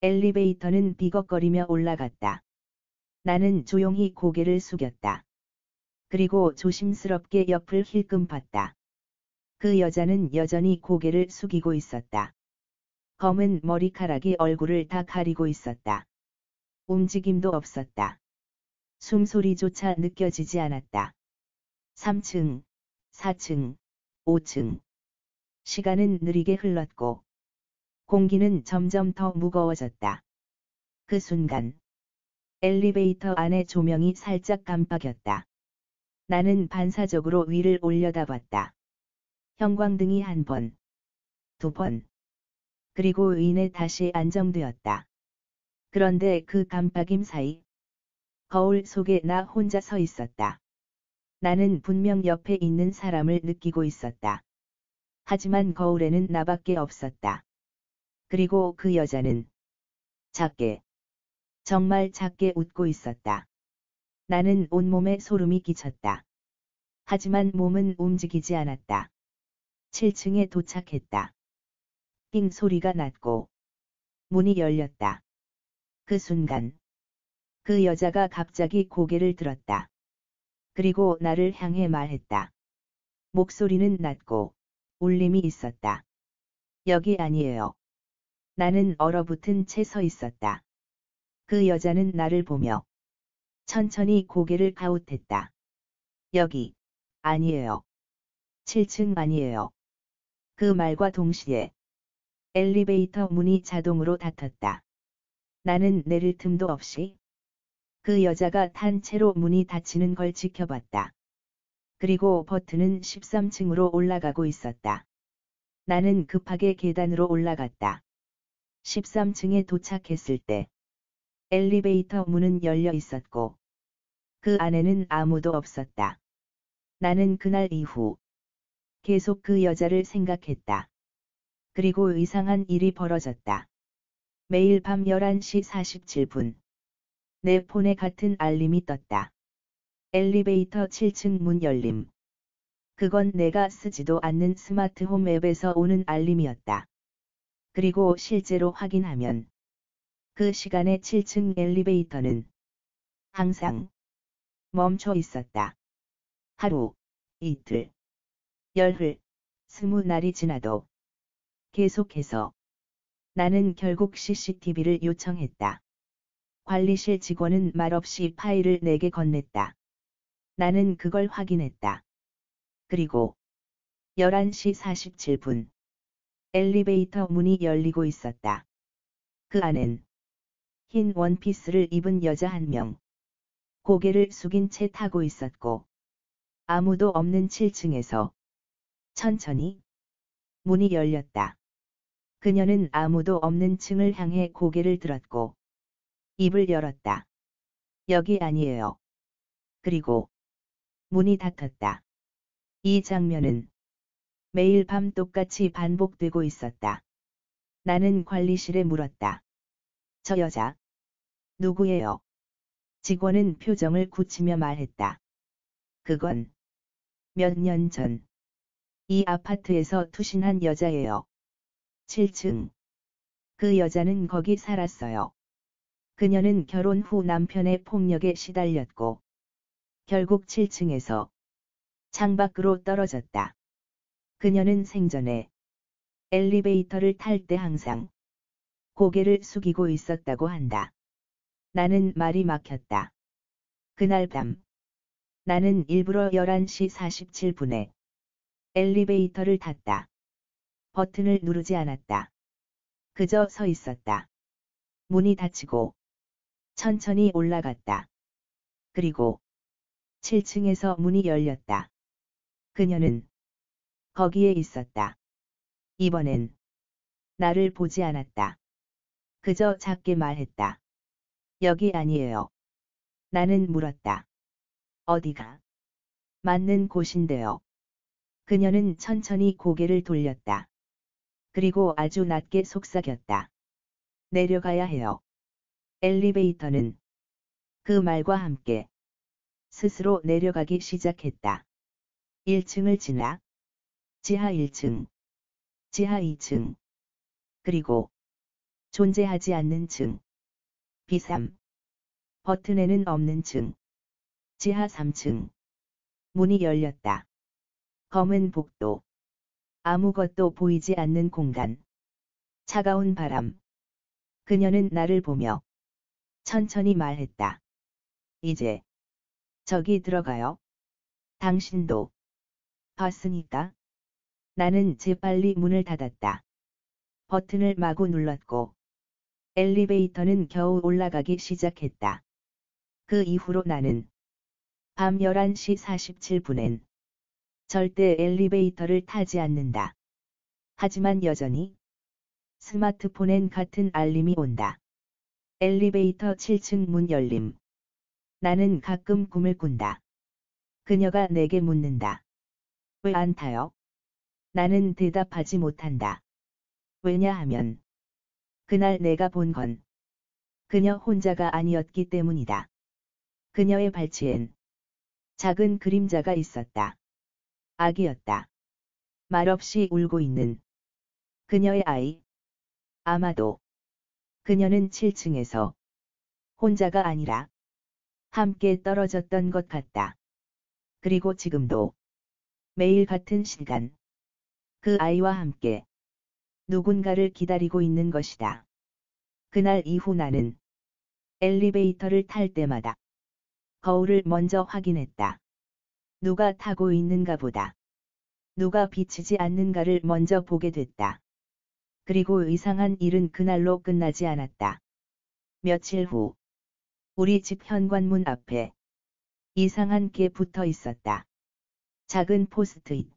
엘리베이터는 비걱거리며 올라갔다. 나는 조용히 고개를 숙였다. 그리고 조심스럽게 옆을 힐끔 봤다. 그 여자는 여전히 고개를 숙이고 있었다. 검은 머리카락이 얼굴을 다 가리고 있었다. 움직임도 없었다. 숨소리조차 느껴지지 않았다. 3층, 4층, 5층. 시간은 느리게 흘렀고 공기는 점점 더 무거워졌다. 그 순간 엘리베이터 안의 조명이 살짝 깜빡였다. 나는 반사적으로 위를 올려다봤다. 형광등이 한 번, 두 번, 그리고 이내 다시 안정되었다. 그런데 그 깜빡임 사이 거울 속에 나 혼자 서 있었다. 나는 분명 옆에 있는 사람을 느끼고 있었다. 하지만 거울에는 나밖에 없었다. 그리고 그 여자는 작게, 정말 작게 웃고 있었다. 나는 온몸에 소름이 끼쳤다. 하지만 몸은 움직이지 않았다. 7층에 도착했다. 띵 소리가 났고 문이 열렸다. 그 순간 그 여자가 갑자기 고개를 들었다. 그리고 나를 향해 말했다. 목소리는 낮고 울림이 있었다. 여기 아니에요. 나는 얼어붙은 채 서 있었다. 그 여자는 나를 보며 천천히 고개를 가웃했다. 여기 아니에요. 7층 아니에요. 그 말과 동시에 엘리베이터 문이 자동으로 닫혔다. 나는 내릴 틈도 없이 그 여자가 탄 채로 문이 닫히는 걸 지켜봤다. 그리고 버튼은 13층으로 올라가고 있었다. 나는 급하게 계단으로 올라갔다. 13층에 도착했을 때 엘리베이터 문은 열려 있었고 그 안에는 아무도 없었다. 나는 그날 이후 계속 그 여자를 생각했다. 그리고 이상한 일이 벌어졌다. 매일 밤 11시 47분. 내 폰에 같은 알림이 떴다. 엘리베이터 7층 문 열림. 그건 내가 쓰지도 않는 스마트홈 앱에서 오는 알림이었다. 그리고 실제로 확인하면 그 시간에 7층 엘리베이터는 항상 멈춰 있었다. 하루, 이틀, 열흘, 20날이 지나도 계속해서 나는 결국 CCTV를 요청했다. 관리실 직원은 말없이 파일을 내게 건넸다. 나는 그걸 확인했다. 그리고 11시 47분 엘리베이터 문이 열리고 있었다. 그 안엔 흰 원피스를 입은 여자 한 명. 고개를 숙인 채 타고 있었고 아무도 없는 7층에서 천천히 문이 열렸다. 그녀는 아무도 없는 층을 향해 고개를 들었고 입을 열었다. 여기 아니에요. 그리고 문이 닫혔다. 이 장면은 매일 밤 똑같이 반복되고 있었다. 나는 관리실에 물었다. 저 여자 누구예요? 직원은 표정을 굳히며 말했다. 그건 몇 년 전 이 아파트에서 투신한 여자예요. 7층. 그 여자는 거기 살았어요. 그녀는 결혼 후 남편의 폭력에 시달렸고 결국 7층에서 창밖으로 떨어졌다. 그녀는 생전에 엘리베이터를 탈 때 항상 고개를 숙이고 있었다고 한다. 나는 말이 막혔다. 그날 밤 나는 일부러 11시 47분에 엘리베이터를 탔다. 버튼을 누르지 않았다. 그저 서 있었다. 문이 닫히고 천천히 올라갔다. 그리고 7층에서 문이 열렸다. 그녀는 거기에 있었다. 이번엔 나를 보지 않았다. 그저 작게 말했다. 여기 아니에요. 나는 물었다. 어디가? 맞는 곳인데요. 그녀는 천천히 고개를 돌렸다. 그리고 아주 낮게 속삭였다. 내려가야 해요. 엘리베이터는 그 말과 함께 스스로 내려가기 시작했다. 1층을 지나 지하 1층, 지하 2층, 그리고 존재하지 않는 층. B3. 버튼에는 없는 층. 지하 3층. 문이 열렸다. 검은 복도. 아무것도 보이지 않는 공간. 차가운 바람. 그녀는 나를 보며 천천히 말했다. 이제 저기 들어가요. 당신도 봤으니까. 나는 재빨리 문을 닫았다. 버튼을 마구 눌렀고 엘리베이터는 겨우 올라가기 시작했다. 그 이후로 나는 밤 11시 47분엔 절대 엘리베이터를 타지 않는다. 하지만 여전히 스마트폰엔 같은 알림이 온다. 엘리베이터 7층 문 열림. 나는 가끔 꿈을 꾼다. 그녀가 내게 묻는다. 왜 안 타요? 나는 대답하지 못한다. 왜냐하면 그날 내가 본 건 그녀 혼자가 아니었기 때문이다. 그녀의 발치엔 작은 그림자가 있었다. 아기였다. 말없이 울고 있는 그녀의 아이. 아마도 그녀는 7층에서 혼자가 아니라 함께 떨어졌던 것 같다. 그리고 지금도 매일 같은 시간 그 아이와 함께 누군가를 기다리고 있는 것이다. 그날 이후 나는 엘리베이터를 탈 때마다 거울을 먼저 확인했다. 누가 타고 있는가 보다. 누가 비치지 않는가를 먼저 보게 됐다. 그리고 이상한 일은 그날로 끝나지 않았다. 며칠 후 우리 집 현관문 앞에 이상한 게 붙어 있었다. 작은 포스트잇.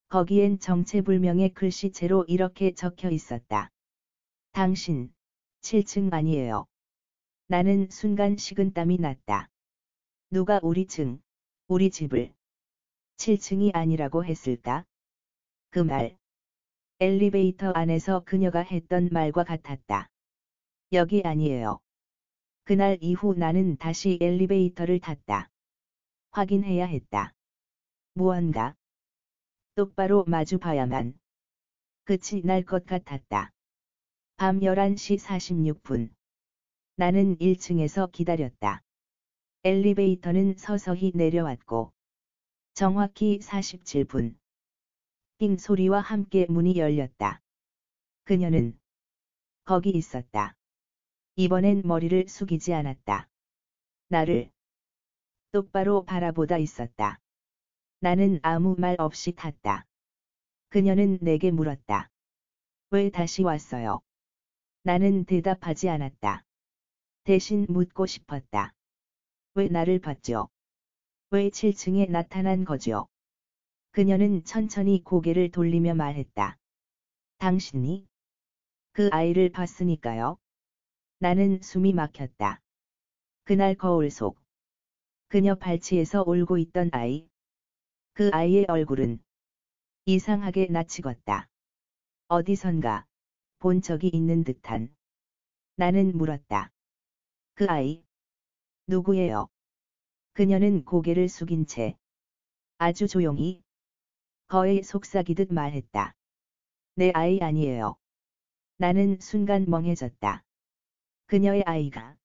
거기엔 정체불명의 글씨체로 이렇게 적혀 있었다. 당신 7층 아니에요. 나는 순간 식은땀이 났다. 누가 우리 집을 7층이 아니라고 했을까? 그 말. 엘리베이터 안에서 그녀가 했던 말과 같았다. 여기 아니에요. 그날 이후 나는 다시 엘리베이터를 탔다. 확인해야 했다. 무언가 똑바로 마주 봐야만 끝이 날 것 같았다. 밤 11시 46분. 나는 1층에서 기다렸다. 엘리베이터는 서서히 내려왔고 정확히 47분. 띵 소리와 함께 문이 열렸다. 그녀는 거기 있었다. 이번엔 머리를 숙이지 않았다. 나를 똑바로 바라보다 있었다. 나는 아무 말 없이 탔다. 그녀는 내게 물었다. 왜 다시 왔어요? 나는 대답하지 않았다. 대신 묻고 싶었다. 왜 나를 봤죠? 왜 7층에 나타난 거죠? 그녀는 천천히 고개를 돌리며 말했다. 당신이 그 아이를 봤으니까요. 나는 숨이 막혔다. 그날 거울 속 그녀 발치에서 울고 있던 아이. 그 아이의 얼굴은 이상하게 낯익었다. 어디선가 본 적이 있는 듯한. 나는 물었다. 그 아이 누구예요? 그녀는 고개를 숙인 채 아주 조용히 거의 속삭이듯 말했다. 내 아이 아니에요. 나는 순간 멍해졌다. 그녀의 아이가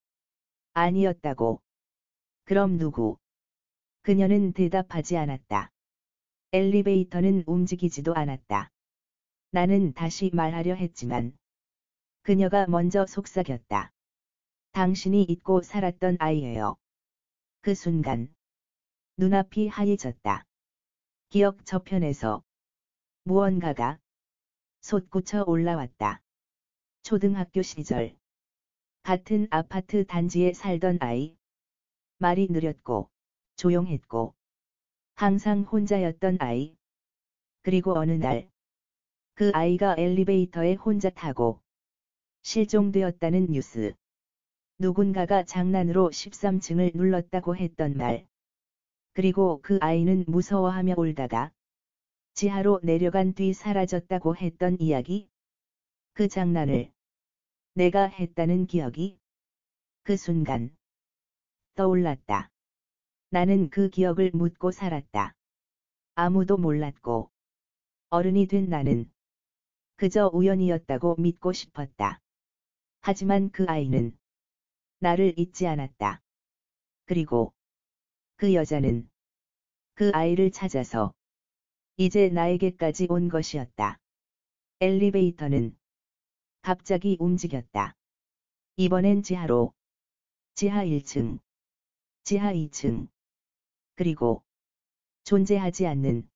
아니었다고. 그럼 누구? 그녀는 대답하지 않았다. 엘리베이터는 움직이지도 않았다. 나는 다시 말하려 했지만 그녀가 먼저 속삭였다. 당신이 잊고 살았던 아이예요. 그 순간 눈앞이 하얘졌다. 기억 저편에서 무언가가 솟구쳐 올라왔다. 초등학교 시절 같은 아파트 단지에 살던 아이. 말이 느렸고 조용했고 항상 혼자였던 아이. 그리고 어느 날 그 아이가 엘리베이터에 혼자 타고 실종되었다는 뉴스. 누군가가 장난으로 13층을 눌렀다고 했던 말. 그리고 그 아이는 무서워하며 울다가 지하로 내려간 뒤 사라졌다고 했던 이야기. 그 장난을 내가 했다는 기억이 그 순간 떠올랐다. 나는 그 기억을 묻고 살았다. 아무도 몰랐고 어른이 된 나는 그저 우연이었다고 믿고 싶었다. 하지만 그 아이는 나를 잊지 않았다. 그리고 그 여자는 그 아이를 찾아서 이제 나에게까지 온 것이었다. 엘리베이터는 갑자기 움직였다. 이번엔 지하로. 지하 1층, 지하 2층, 그리고 존재하지 않는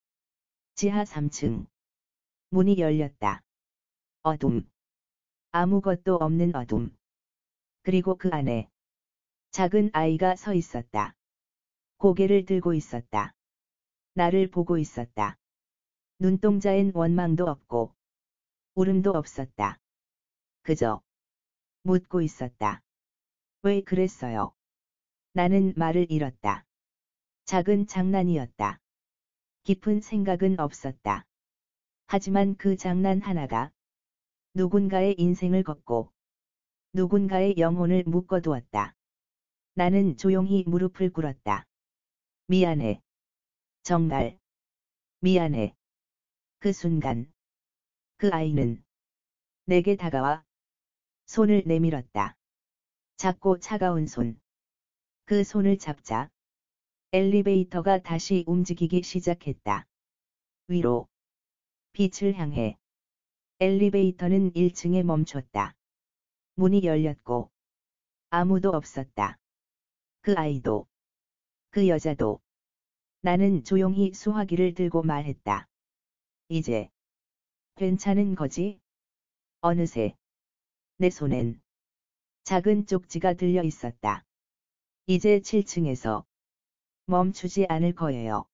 지하 3층. 문이 열렸다. 어둠. 아무것도 없는 어둠. 그리고 그 안에 작은 아이가 서 있었다. 고개를 들고 있었다. 나를 보고 있었다. 눈동자엔 원망도 없고 울음도 없었다. 그저 묻고 있었다. 왜 그랬어요? 나는 말을 잃었다. 작은 장난이었다. 깊은 생각은 없었다. 하지만 그 장난 하나가 누군가의 인생을 걷고 누군가의 영혼을 묶어두었다. 나는 조용히 무릎을 꿇었다. 미안해. 정말 미안해. 그 순간 그 아이는 내게 다가와 손을 내밀었다. 작고 차가운 손. 그 손을 잡자 엘리베이터가 다시 움직이기 시작했다. 위로. 빛을 향해. 엘리베이터는 1층에 멈췄다. 문이 열렸고 아무도 없었다. 그 아이도. 그 여자도. 나는 조용히 수화기를 들고 말했다. 이제 괜찮은 거지? 어느새 내 손엔 작은 쪽지가 들려 있었다. 이제 7층에서 멈추지 않을 거예요.